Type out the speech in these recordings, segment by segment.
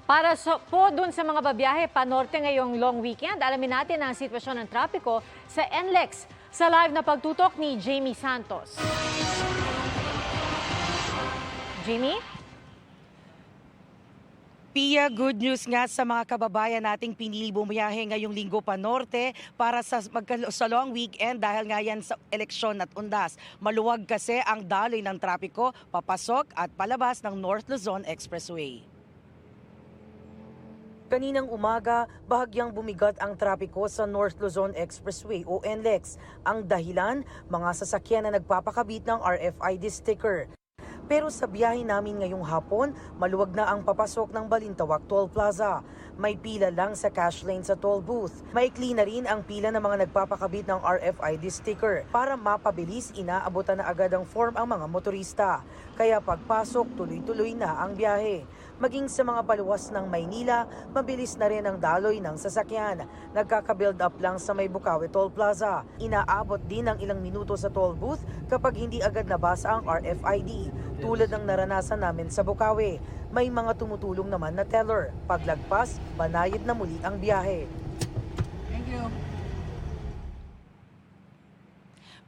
Po dun sa mga babiyahe panorte ngayong long weekend, alamin natin ang sitwasyon ng trapiko sa NLEX sa live na pagtutok ni Jamie Santos. Jamie? Pia, good news nga sa mga kababayan nating pinili bumiyahe ngayong linggo pa norte para sa long weekend dahil nga yan sa eleksyon at undas. Maluwag kasi ang daloy ng trapiko papasok at palabas ng North Luzon Expressway. Kaninang umaga, bahagyang bumigat ang trapiko sa North Luzon Expressway o NLEX. Ang dahilan, mga sasakyan na nagpapakabit ng RFID sticker. Pero sa biyahe namin ngayong hapon, maluwag na ang papasok ng Balintawak Toll Plaza. May pila lang sa cash lane sa toll booth. Maikli na rin ang pila ng mga nagpapakabit ng RFID sticker. Para mapabilis, inaabutan na agad ang form ang mga motorista. Kaya pagpasok, tuloy-tuloy na ang biyahe. Maging sa mga paluwas ng Maynila, mabilis na rin ang daloy ng sasakyan. Nagkaka-build up lang sa may Bukawi Toll Plaza. Inaabot din ng ilang minuto sa toll booth kapag hindi agad nabasa ang RFID. Tulad ng naranasan namin sa Bukawi, may mga tumutulong naman na teller. Paglagpas, banayad na muli ang biyahe. Thank you.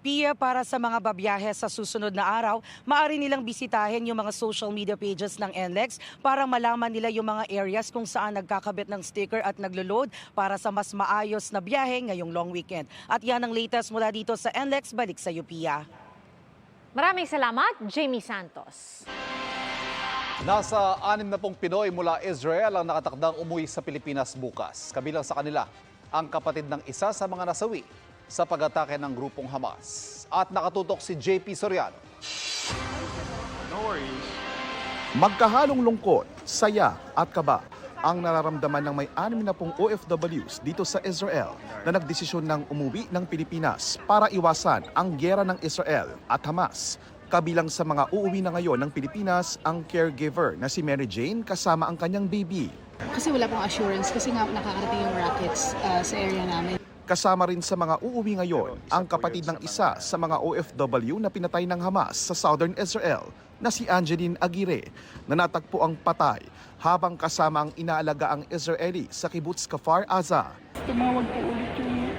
Pia, para sa mga babiyahe sa susunod na araw, maaari nilang bisitahin yung mga social media pages ng NLEX para malaman nila yung mga areas kung saan nagkakabit ng sticker at naglo-load para sa mas maayos na biyahe ngayong long weekend. At yan ang latest mula dito sa NLEX. Balik sa iyo, Pia. Maraming salamat, Jamie Santos. Nasa 60 Pinoy mula Israel ang nakatakdang umuwi sa Pilipinas bukas. Kabilang sa kanila, ang kapatid ng isa sa mga nasawi sa pag-atake ng grupong Hamas. At nakatutok si JP Soriano. No worries. Magkahalong lungkot, saya at kaba ang nararamdaman ng may 60 OFWs dito sa Israel na nagdesisyon ng umuwi ng Pilipinas para iwasan ang gyera ng Israel at Hamas. Kabilang sa mga uuwi na ngayon ng Pilipinas ang caregiver na si Mary Jane kasama ang kanyang baby. Kasi wala pong assurance kasi nga nakakarating yung rockets sa area namin. Kasama rin sa mga uuwi ngayon ang kapatid ng isa sa mga OFW na pinatay ng Hamas sa Southern Israel na si Angeline Aguirre na natagpo ang patay habang kasama ang inaalaga ang Israeli sa kibbutz Kfar Aza. Tumawag po ulit yung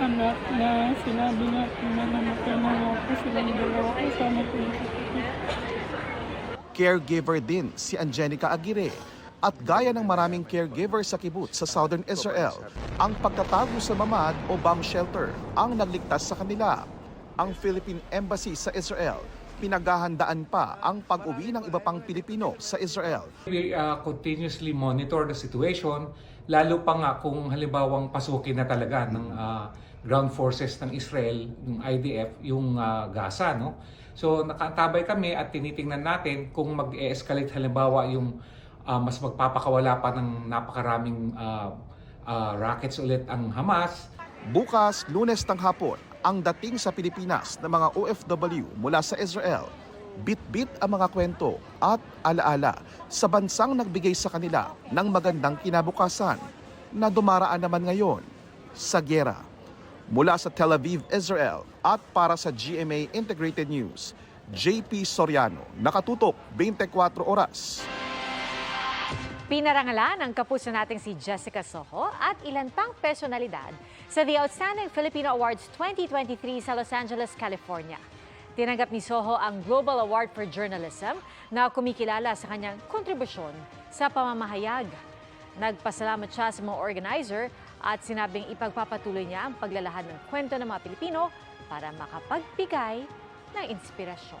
anak na sinabi niya na namatay na ako silang dalawa kasama po yung kapatid. Caregiver din si Angelica Aguirre. At gaya ng maraming caregiver sa kibbutz sa Southern Israel, ang pagtatago sa mamad o bomb shelter ang nagligtas sa kanila. Ang Philippine Embassy sa Israel, pinaghahandaan pa ang pag-uwi ng iba pang Pilipino sa Israel. We continuously monitor the situation, lalo pa nga kung halimbawang pasukin na talaga ng ground forces ng Israel, yung IDF, yung Gaza. No? So nakaantabay kami at tinitingnan natin kung mag-e-escalate halimbawa yung mas magpapakawala pa ng napakaraming rockets ulit ang Hamas. Bukas, Lunes ng hapon, ang dating sa Pilipinas ng mga OFW mula sa Israel. Bit-bit ang mga kwento at alaala sa bansang nagbigay sa kanila ng magandang kinabukasan na dumaraan naman ngayon sa gyera. Mula sa Tel Aviv, Israel at para sa GMA Integrated News, JP Soriano, nakatutok 24 oras. Pinarangalan ng kapuso nating si Jessica Soho at ilan pang personalidad sa The Outstanding Filipino Awards 2023 sa Los Angeles, California. Tinanggap ni Soho ang Global Award for Journalism na kumikilala sa kanyang kontribusyon sa pamamahayag. Nagpasalamat siya sa mga organizer at sinabing ipagpapatuloy niya ang paglalahad ng kwento ng mga Pilipino para makapagbigay ng inspirasyon.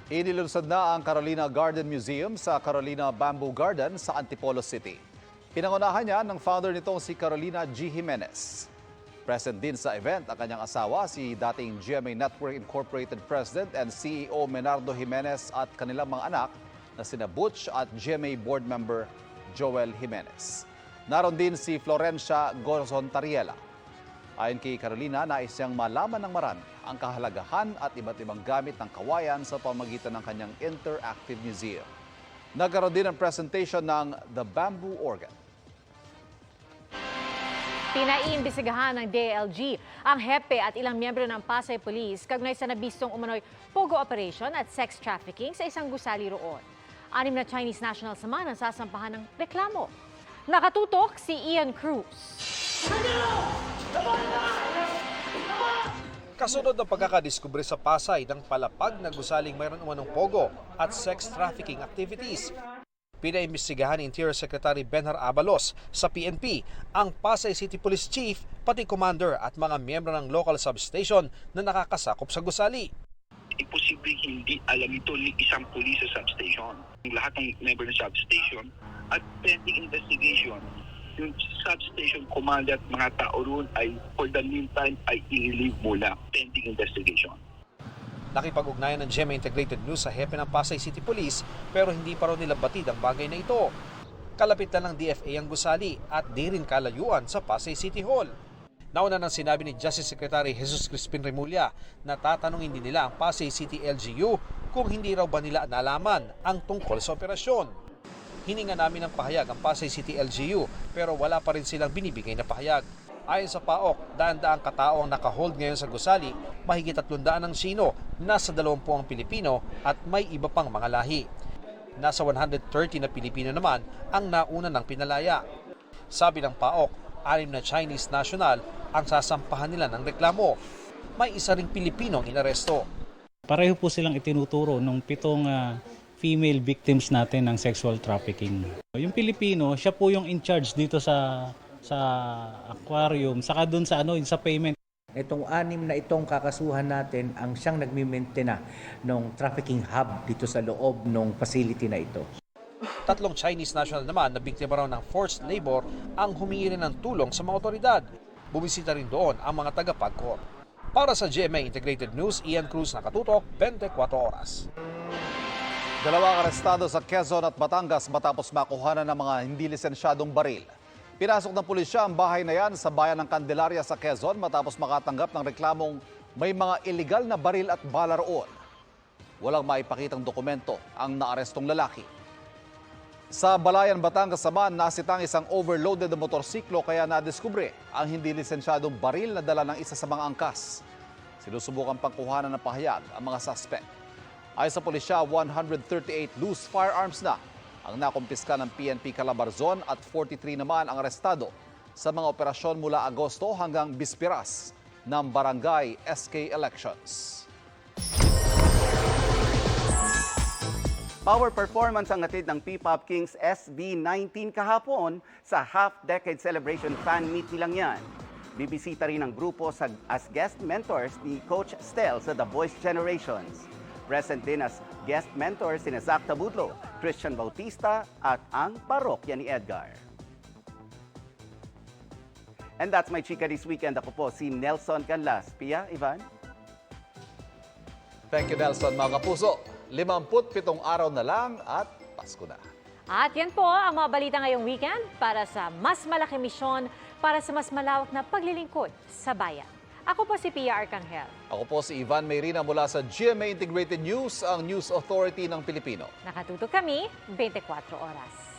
Inilunsad na ang Carolina Garden Museum sa Carolina Bamboo Garden sa Antipolo City. Pinangunahan niya ng founder nitong si Carolina G. Jimenez. Present din sa event ang kanyang asawa, si dating GMA Network Incorporated President and CEO Menardo Jimenez at kanilang mga anak na sina Butch at GMA Board Member Joel Jimenez. Naroon din si Florencia Gorzon Tariela. Ayon kay Carolina, nais niyang malaman ng marami ang kahalagahan at iba't ibang gamit ng kawayan sa pamamagitan ng kanyang interactive museum. Nagkaroon din ang presentation ng The Bamboo Organ. Pinaiimbestigahan ng DILG ang hepe at ilang miyembro ng Pasay Police kaugnay sa nabistong umano'y pogo operation at sex trafficking sa isang gusali roon. 6 na Chinese nationals naman ang sasampahan ng reklamo. Nakatutok si Ian Cruz. Kasunod ng pagkakadiskubre sa Pasay ng palapag na gusaling mayroon umanong pogo at sex trafficking activities. Pinaimbestigahan ni Interior Secretary Benhar Abalos sa PNP ang Pasay City Police Chief, pati commander at mga miyembro ng local substation na nakakasakop sa gusali. Imposibleng hindi alam ito ni isang pulis sa substation. Lahat ng member ng substation at pending investigation, yung substation commander at mga tao roon ay for the meantime ay i-relieve muna pending investigation. Nakipag-ugnayan ng GMA Integrated News sa hepe ng Pasay City Police pero hindi pa raw nila batid ang bagay na ito. Kalapit na ng DFA ang gusali at di rin kalayuan sa Pasay City Hall. Nauna nang sinabi ni Justice Secretary Jesus Crispin Remulla na tatanungin din nila ang Pasay City LGU kung hindi raw ba nila nalaman ang tungkol sa operasyon. Hininga namin ng pahayag ang Pasay City LGU pero wala pa rin silang binibigay na pahayag. Ayon sa PAOK, daan-daang katao ang nakahold ngayon sa gusali, mahigit 300 ang Sino, nasa 20 ang Pilipino at may iba pang mga lahi. Nasa 130 na Pilipino naman ang nauna ng pinalaya. Sabi ng PAOK, 6 na Chinese national ang sasampahan nila ng reklamo. May isa ring Pilipino ang inaresto. Pareho po silang itinuturo ng 7 female victims natin ng sexual trafficking. Yung Pilipino, siya po yung in charge dito sa aquarium, saka doon sa sa payment. Itong 6 na itong kakasuhan natin ang siyang nagmi-maintain ng trafficking hub dito sa loob ng facility na ito. 3 Chinese national naman na biktima raw ng forced labor ang humingi rin ng tulong sa mga otoridad. Bumisita rin doon ang mga taga-PAGCOR. Para sa GMA Integrated News, Ian Cruz, nakatutok, 24 oras. 2 arestado sa Quezon at Batangas matapos makuhanan ng mga hindi lisensyadong baril. Pinasok ng pulisya ang bahay na yan sa bayan ng Candelaria sa Quezon matapos makatanggap ng reklamong may mga iligal na baril at bala roon. Walang maipakitang dokumento ang naarestong lalaki. Sa Balayan, Batangas naman, nasitang isang overloaded na motorsiklo kaya nadiskubre ang hindi lisensyadong baril na dala ng isa sa mga angkas. Sinusubukan pang kuhanan ng pahayag ang mga suspect. Ayon sa pulisya, 138 loose firearms na ang nakumpiska ng PNP Calabarzon at 43 naman ang arestado sa mga operasyon mula Agosto hanggang Bispiras ng Barangay SK Elections. Power performance ang hatid ng P-Pop Kings SB19 kahapon sa half-decade celebration fan meet nilang yan. Bibisita rin ang grupo as guest mentors ni Coach Stel sa The Voice Generations. Present din as guest mentors sina Zach Tabudlo, Christian Bautista at ang parokya ni Edgar. And that's my chika this weekend. Ako po si Nelson Canlas. Pia, Ivan? Thank you, Nelson. Mga kapuso, 57 araw na lang at Pasko na. At yan po ang mga balita ngayong weekend para sa mas malaki misyon para sa mas malawak na paglilingkod sa bayan. Ako po si Pia Arcangel. Ako po si Ivan Mayrina mula sa GMA Integrated News, ang News Authority ng Pilipino. Nakatutok kami 24 oras.